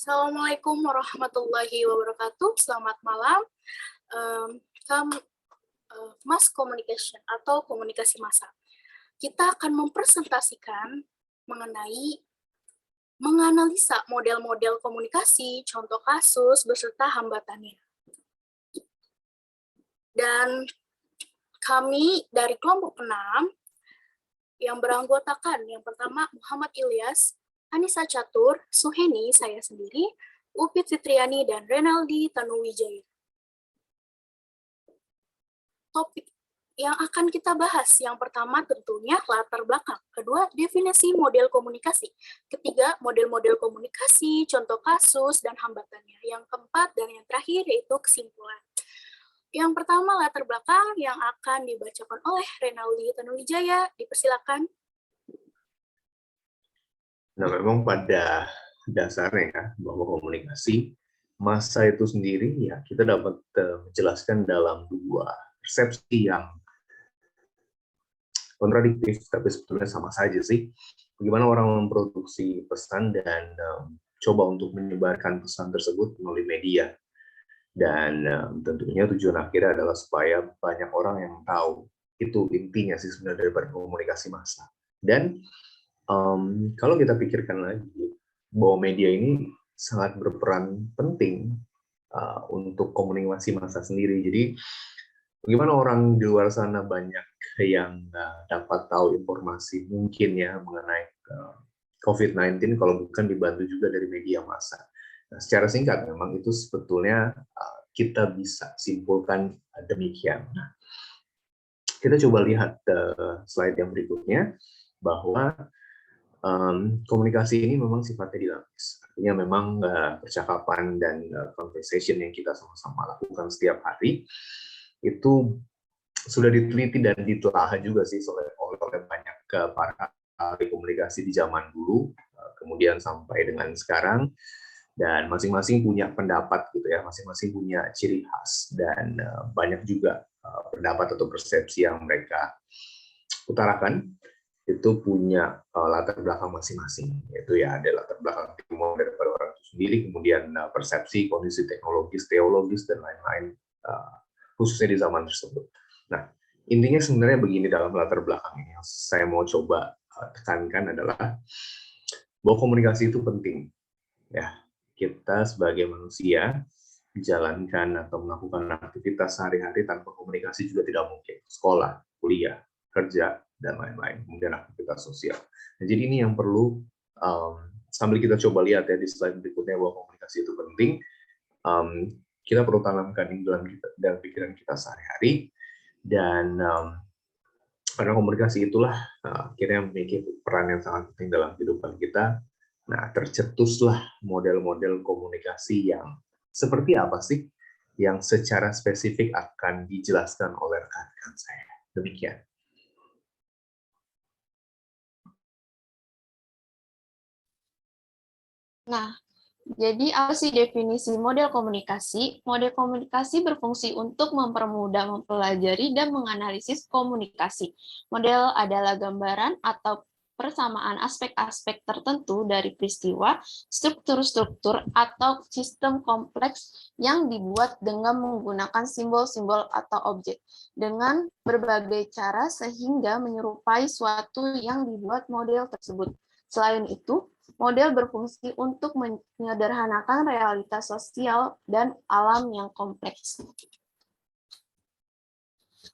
Assalamualaikum warahmatullahi wabarakatuh. Selamat malam. Mass communication atau komunikasi massa. Kita akan mempresentasikan mengenai menganalisa model-model komunikasi, contoh kasus, beserta hambatannya. Dan kami dari kelompok 6 yang beranggotakan yang pertama Muhammad Ilyas, Anissa Catur, Suheni, saya sendiri, Upit Fitriani, dan Renaldi Tanuwijaya. Topik yang akan kita bahas, yang pertama tentunya latar belakang, kedua definisi model komunikasi, ketiga model-model komunikasi, contoh kasus, dan hambatannya, yang keempat dan yang terakhir yaitu kesimpulan. Yang pertama latar belakang yang akan dibacakan oleh Renaldi Tanuwijaya, dipersilakan. Nah, memang pada dasarnya ya, bahwa komunikasi massa itu sendiri ya kita dapat menjelaskan dalam dua persepsi yang kontradiktif, tapi sebetulnya sama saja sih. Bagaimana orang memproduksi pesan dan coba untuk menyebarkan pesan tersebut melalui media. Dan tentunya tujuan akhirnya adalah supaya banyak orang yang tahu. Itu intinya sih sebenarnya daripada komunikasi massa. Dan kalau kita pikirkan lagi, bahwa media ini sangat berperan penting untuk komunikasi massa sendiri. Jadi, bagaimana orang di luar sana banyak yang dapat tahu informasi mungkin ya mengenai COVID-19 kalau bukan dibantu juga dari media massa. Nah, secara singkat memang itu sebetulnya kita bisa simpulkan demikian. Nah, kita coba lihat slide yang berikutnya bahwa komunikasi ini memang sifatnya dinamis. Artinya memang percakapan dan conversation yang kita sama-sama lakukan setiap hari itu sudah diteliti dan ditelaah juga sih oleh banyak para ahli komunikasi di zaman dulu, kemudian sampai dengan sekarang, dan masing-masing punya pendapat gitu ya, masing-masing punya ciri khas dan banyak juga pendapat atau persepsi yang mereka utarakan itu punya latar belakang masing-masing, yaitu ya ada latar belakang daripada orang itu sendiri, kemudian persepsi, kondisi teknologis, teologis, dan lain-lain, khususnya di zaman tersebut. Nah, intinya sebenarnya begini dalam latar belakang ini, yang saya mau coba tekankan adalah bahwa komunikasi itu penting. Ya, kita sebagai manusia menjalankan atau melakukan aktivitas sehari-hari tanpa komunikasi juga tidak mungkin. Sekolah, kuliah, kerja, dan lain-lain. Kemudian aktivitas sosial. Nah, jadi ini yang perlu sambil kita coba lihat ya di slide berikutnya bahwa komunikasi itu penting. Kita perlu tanamkan ini dalam pikiran kita sehari-hari, dan karena komunikasi itulah akhirnya memiliki peran yang sangat penting dalam kehidupan kita. Nah, tercetuslah model-model komunikasi yang seperti apa sih yang secara spesifik akan dijelaskan oleh rekan-rekan saya. Demikian. Nah, jadi apa sih definisi model komunikasi? Model komunikasi berfungsi untuk mempermudah mempelajari dan menganalisis komunikasi. Model adalah gambaran atau persamaan aspek-aspek tertentu dari peristiwa, struktur-struktur, atau sistem kompleks yang dibuat dengan menggunakan simbol-simbol atau objek dengan berbagai cara sehingga menyerupai suatu yang dibuat model tersebut. Selain itu, model berfungsi untuk menyederhanakan realitas sosial dan alam yang kompleks.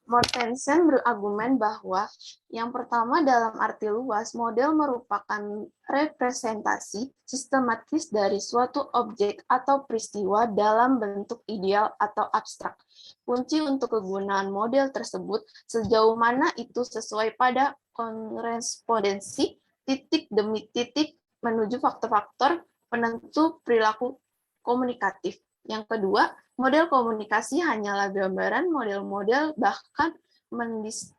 Mortensen berargumen bahwa yang pertama dalam arti luas, model merupakan representasi sistematis dari suatu objek atau peristiwa dalam bentuk ideal atau abstrak. Kunci untuk kegunaan model tersebut sejauh mana itu sesuai pada korespondensi titik demi titik menuju faktor-faktor penentu perilaku komunikatif. Yang kedua, model komunikasi hanyalah gambaran model-model bahkan mendistorsi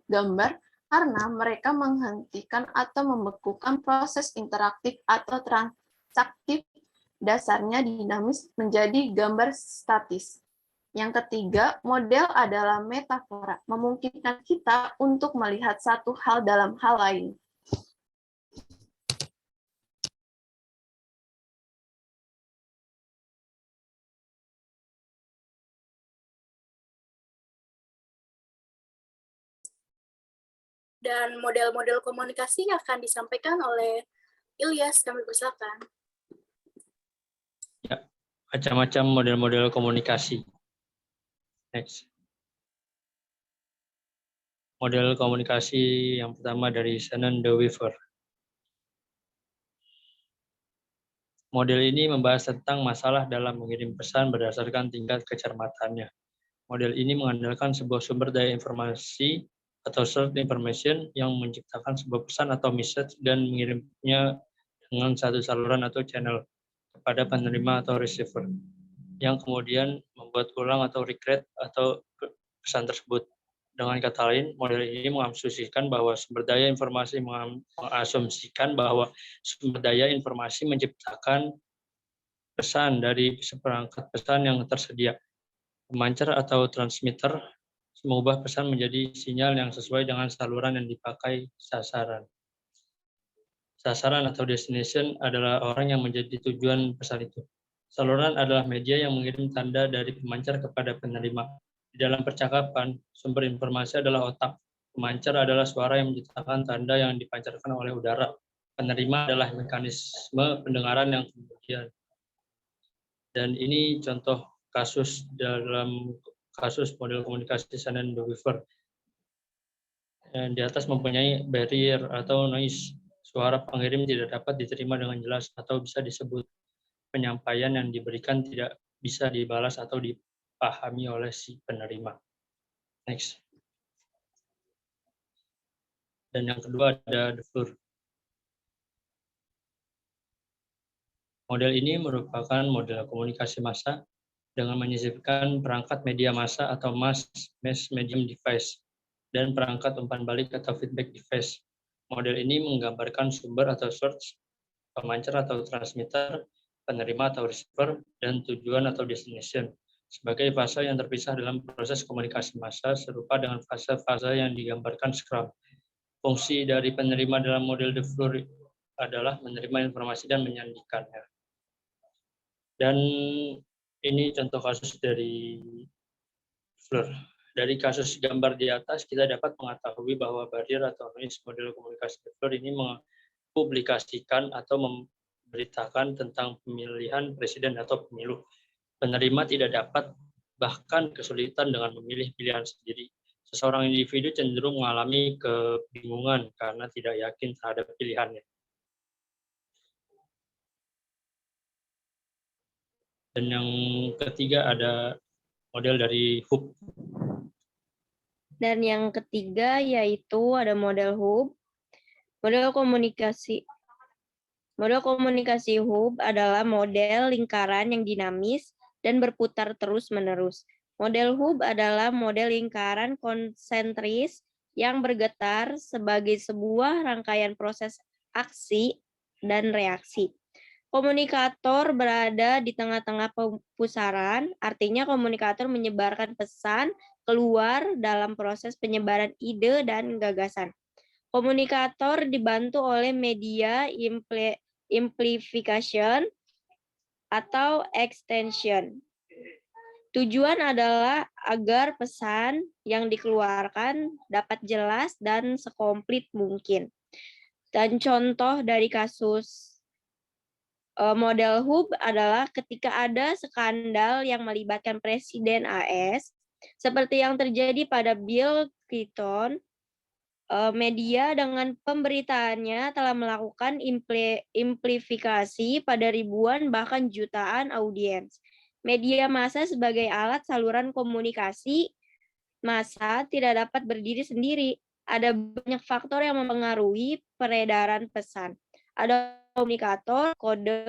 gambar karena mereka menghentikan atau membekukan proses interaktif atau transaktif, dasarnya dinamis menjadi gambar statis. Yang ketiga, model adalah metafora, memungkinkan kita untuk melihat satu hal dalam hal lain. Dan model-model komunikasi akan disampaikan oleh Ilyas, kami persilakan. Ya, macam-macam model-model komunikasi. Next. Model komunikasi yang pertama dari Shannon de Weaver. Model ini membahas tentang masalah dalam mengirim pesan berdasarkan tingkat kecermatannya. Model ini mengandalkan sebuah sumber daya informasi atau source information yang menciptakan sebuah pesan atau message dan mengirimnya dengan satu saluran atau channel kepada penerima atau receiver, yang kemudian membuat ulang atau recreate atau pesan tersebut. Dengan kata lain, model ini mengasumsikan bahwa sumber daya informasi menciptakan pesan dari seperangkat pesan yang tersedia. Pemancar atau transmitter mengubah pesan menjadi sinyal yang sesuai dengan saluran yang dipakai sasaran. Sasaran atau destination adalah orang yang menjadi tujuan pesan itu. Saluran adalah media yang mengirim tanda dari pemancar kepada penerima. Di dalam percakapan, sumber informasi adalah otak. Pemancar adalah suara yang menciptakan tanda yang dipancarkan oleh udara. Penerima adalah mekanisme pendengaran yang kemudian. Dan ini contoh kasus dalam kasus model komunikasi Shannon de Weaver. Di atas mempunyai barrier atau noise. Suara pengirim tidak dapat diterima dengan jelas atau bisa disebut penyampaian yang diberikan tidak bisa dibalas atau dipahami oleh si penerima. Next. Dan yang kedua ada de Fleur. Model ini merupakan model komunikasi massa dengan menyisipkan perangkat media massa atau mass medium device dan perangkat umpan balik atau feedback device. Model ini menggambarkan sumber atau source, pemancar atau transmitter, penerima atau receiver, dan tujuan atau destination sebagai fase yang terpisah dalam proses komunikasi massa serupa dengan fase-fase yang digambarkan Scrum. Fungsi dari penerima dalam model de Fleur adalah menerima informasi dan menyandikannya. Dan ini contoh kasus dari Fleur. Dari kasus gambar di atas, kita dapat mengetahui bahwa barrier atau noise model komunikasi de Fleur ini mempublikasikan atau memberitakan tentang pemilihan presiden atau pemilu. Penerima tidak dapat bahkan kesulitan dengan memilih pilihan sendiri. Seseorang individu cenderung mengalami kebingungan karena tidak yakin terhadap pilihannya. Dan yang ketiga ada model dari Hub. Dan yang ketiga yaitu ada model Hub. Model komunikasi Hub adalah model lingkaran yang dinamis dan berputar terus-menerus. Model Hub adalah model lingkaran konsentris yang bergetar sebagai sebuah rangkaian proses aksi dan reaksi. Komunikator berada di tengah-tengah pusaran, artinya komunikator menyebarkan pesan keluar dalam proses penyebaran ide dan gagasan. Komunikator dibantu oleh media amplification atau extension. Tujuan adalah agar pesan yang dikeluarkan dapat jelas dan sekomplit mungkin. Dan contoh dari kasus model Hub adalah ketika ada skandal yang melibatkan Presiden AS, seperti yang terjadi pada Bill Clinton, media dengan pemberitaannya telah melakukan amplifikasi pada ribuan bahkan jutaan audiens. Media massa sebagai alat saluran komunikasi massa tidak dapat berdiri sendiri. Ada banyak faktor yang mempengaruhi peredaran pesan. Ada komunikator, kode,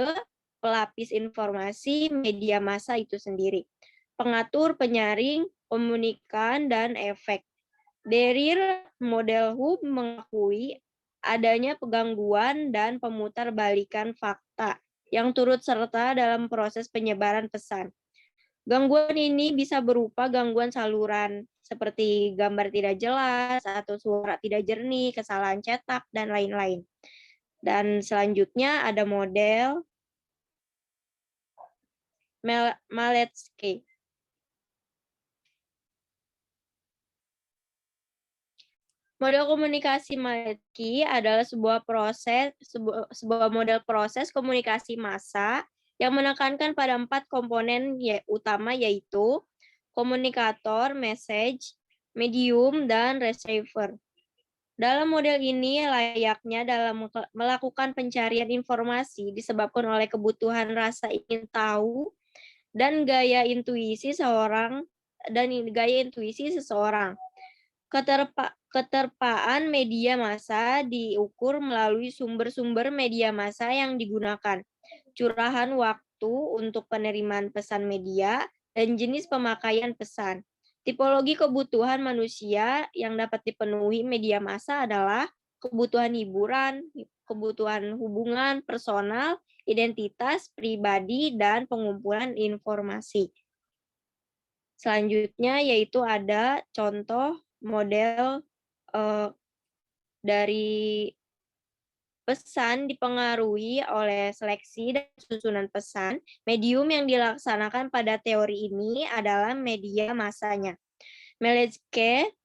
pelapis informasi, media massa itu sendiri, pengatur, penyaring, komunikan, dan efek. Barrier model Hub mengakui adanya gangguan dan pemutarbalikan fakta yang turut serta dalam proses penyebaran pesan. Gangguan ini bisa berupa gangguan saluran seperti gambar tidak jelas atau suara tidak jernih, kesalahan cetak, dan lain-lain. Dan selanjutnya ada model Maletsky. Model komunikasi Malecki adalah sebuah model proses komunikasi massa yang menekankan pada 4 komponen utama, yaitu komunikator, message, medium, dan receiver. Dalam model ini, layaknya dalam melakukan pencarian informasi disebabkan oleh kebutuhan rasa ingin tahu dan gaya intuisi seseorang. Keterpaan media massa diukur melalui sumber-sumber media massa yang digunakan, curahan waktu untuk penerimaan pesan media, dan jenis pemakaian pesan. Tipologi kebutuhan manusia yang dapat dipenuhi media massa adalah kebutuhan hiburan, kebutuhan hubungan personal, identitas, pribadi, dan pengumpulan informasi. Selanjutnya yaitu ada contoh model dari pesan dipengaruhi oleh seleksi dan susunan pesan. Medium yang dilaksanakan pada teori ini adalah media massanya. Malecki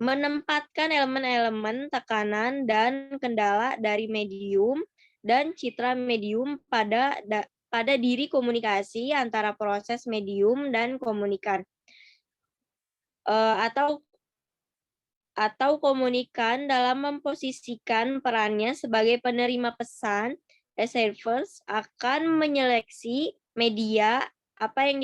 menempatkan elemen-elemen tekanan dan kendala dari medium dan citra medium pada diri komunikasi antara proses medium dan komunikan. Atau komunikan dalam memposisikan perannya sebagai penerima pesan, receivers akan menyeleksi media apa yang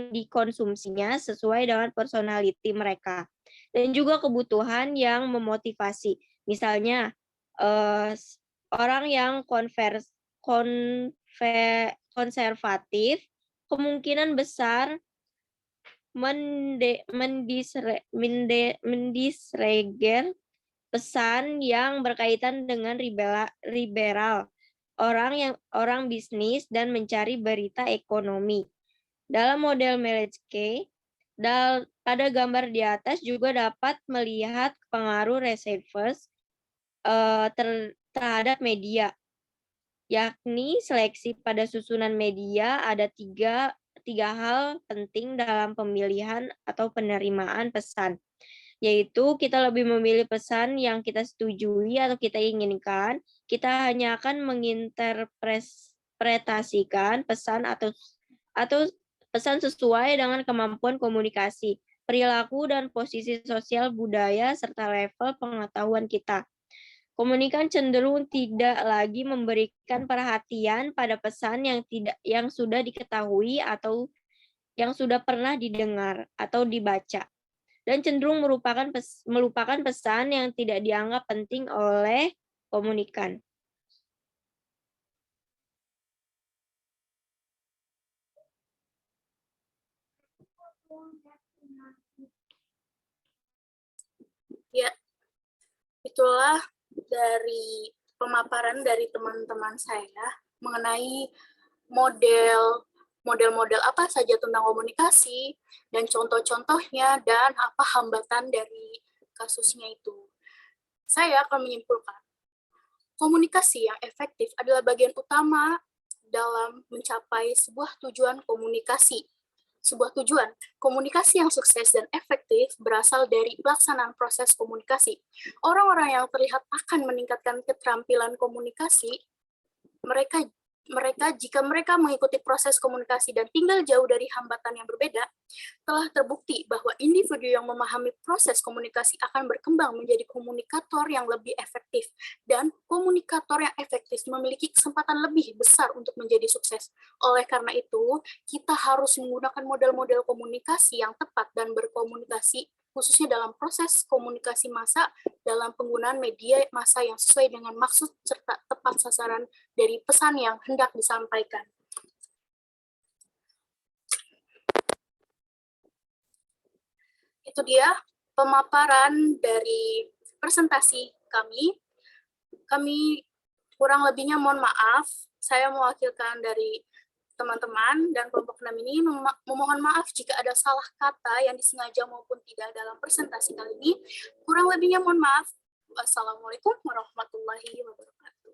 dikonsumsinya sesuai dengan personality mereka dan juga kebutuhan yang memotivasi. Misalnya orang yang konservatif kemungkinan besar mendisregard pesan yang berkaitan dengan liberal, orang bisnis, dan mencari berita ekonomi. Dalam model Malecki, pada gambar di atas juga dapat melihat pengaruh receivers terhadap media, yakni seleksi pada susunan media. Ada tiga hal penting dalam pemilihan atau penerimaan pesan, yaitu kita lebih memilih pesan yang kita setujui atau kita inginkan. Kita hanya akan menginterpretasikan pesan atau pesan sesuai dengan kemampuan komunikasi, perilaku, dan posisi sosial budaya serta level pengetahuan kita. Komunikan cenderung tidak lagi memberikan perhatian pada pesan yang sudah diketahui atau yang sudah pernah didengar atau dibaca, dan cenderung melupakan pesan yang tidak dianggap penting oleh komunikan. Ya, itulah dari pemaparan dari teman-teman saya mengenai model-model apa saja tentang komunikasi dan contoh-contohnya dan apa hambatan dari kasusnya itu. Saya akan menyimpulkan, komunikasi yang efektif adalah bagian utama dalam mencapai sebuah tujuan komunikasi. Sebuah tujuan komunikasi yang sukses dan efektif berasal dari pelaksanaan proses komunikasi. Orang-orang yang terlihat akan meningkatkan keterampilan komunikasi, mereka jika mereka mengikuti proses komunikasi dan tinggal jauh dari hambatan yang berbeda, telah terbukti bahwa individu yang memahami proses komunikasi akan berkembang menjadi komunikator yang lebih efektif, dan komunikator yang efektif memiliki kesempatan lebih besar untuk menjadi sukses. Oleh karena itu, kita harus menggunakan model-model komunikasi yang tepat dan berkomunikasi, khususnya dalam proses komunikasi massa, dalam penggunaan media massa yang sesuai dengan maksud serta tepat sasaran dari pesan yang hendak disampaikan. Itu dia pemaparan dari presentasi kami. Kami kurang lebihnya mohon maaf, saya mewakilkan dari teman-teman dan kelompok 6 ini memohon maaf jika ada salah kata yang disengaja maupun tidak dalam presentasi kali ini. Kurang lebihnya mohon maaf. Wassalamualaikum warahmatullahi wabarakatuh.